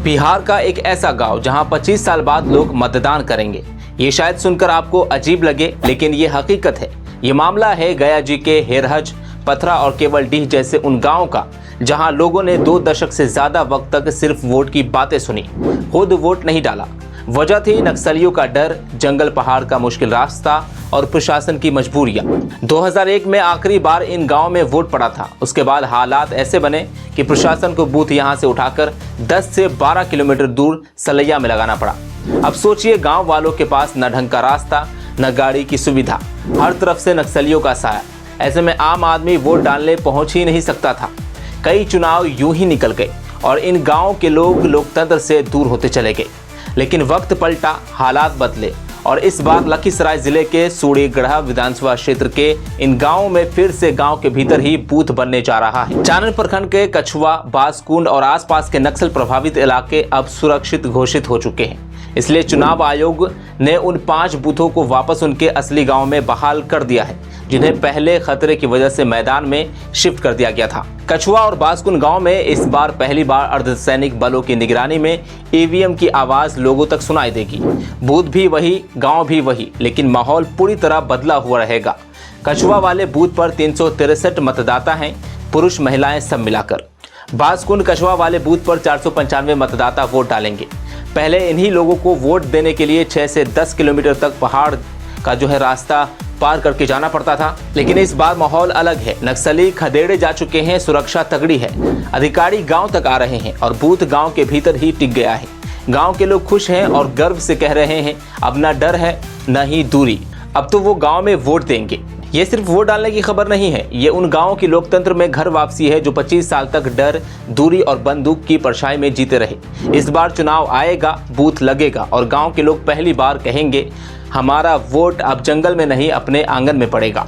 बिहार का एक ऐसा गांव जहां 25 साल बाद लोग मतदान करेंगे। ये शायद सुनकर आपको अजीब लगे, लेकिन ये हकीकत है। ये मामला है गया जी के हेरहज, पथरा और केवलडीह जैसे उन गांवों का, जहां लोगों ने 2 दशक से ज्यादा वक्त तक सिर्फ वोट की बातें सुनी, खुद वोट नहीं डाला। वजह थी नक्सलियों का डर, जंगल पहाड़ का मुश्किल रास्ता और प्रशासन की मजबूरियां। 2001 में आखिरी बार इन गांव में वोट पड़ा था। उसके बाद हालात ऐसे बने कि प्रशासन को बूथ यहां से उठाकर 10 से 12 किलोमीटर दूर सलैया में लगाना पड़ा। अब सोचिए, गांव वालों के पास न ढंग का रास्ता, न गाड़ी की सुविधा, हर तरफ से नक्सलियों का साया। ऐसे में आम आदमी वोट डालने पहुंच ही नहीं सकता था। कई चुनाव यूं ही निकल गए और इन गाँव के लोग लोकतंत्र से दूर होते चले गए। लेकिन वक्त पलटा, हालात बदले और इस बार लखीसराय जिले के सूड़ीगढ़ा विधानसभा क्षेत्र के इन गांवों में फिर से गांव के भीतर ही बूथ बनने जा रहा है। चानन प्रखंड के कछुआ, बासकुंड और आसपास के नक्सल प्रभावित इलाके अब सुरक्षित घोषित हो चुके हैं। इसलिए चुनाव आयोग ने उन 5 बूथों को वापस उनके असली गांव में बहाल कर दिया है, जिन्हें पहले खतरे की वजह से मैदान में शिफ्ट कर दिया गया था। कछुआ और बासकुंड गांव में इस बार पहली बार अर्धसैनिक बलों की निगरानी में ईवीएम की आवाज लोगों तक सुनाई देगी। बूथ भी वही, गांव भी वही, लेकिन माहौल पूरी तरह बदला हुआ रहेगा। कछुआ वाले बूथ पर 363 मतदाता हैं, पुरुष महिलाएं सब मिलाकर। बासकुंड कछुआ वाले बूथ पर 495 मतदाता वोट डालेंगे। पहले इन्हीं लोगों को वोट देने के लिए 6 से 10 किलोमीटर तक पहाड़ का रास्ता पार करके जाना पड़ता था। लेकिन इस बार माहौल अलग है। नक्सली खदेड़े जा चुके हैं, सुरक्षा तगड़ी है, अधिकारी गांव तक आ रहे हैं और बूथ गांव के भीतर ही टिक गया है। गांव के लोग खुश हैं और गर्व से कह रहे हैं, अब न डर है न ही दूरी, अब तो वो गांव में वोट देंगे। ये सिर्फ वोट डालने की खबर नहीं है, ये उन गांवों की लोकतंत्र में घर वापसी है जो 25 साल तक डर, दूरी और बंदूक की परछाई में जीते रहे। इस बार चुनाव आएगा, बूथ लगेगा और गांव के लोग पहली बार कहेंगे, हमारा वोट अब जंगल में नहीं अपने आंगन में पड़ेगा।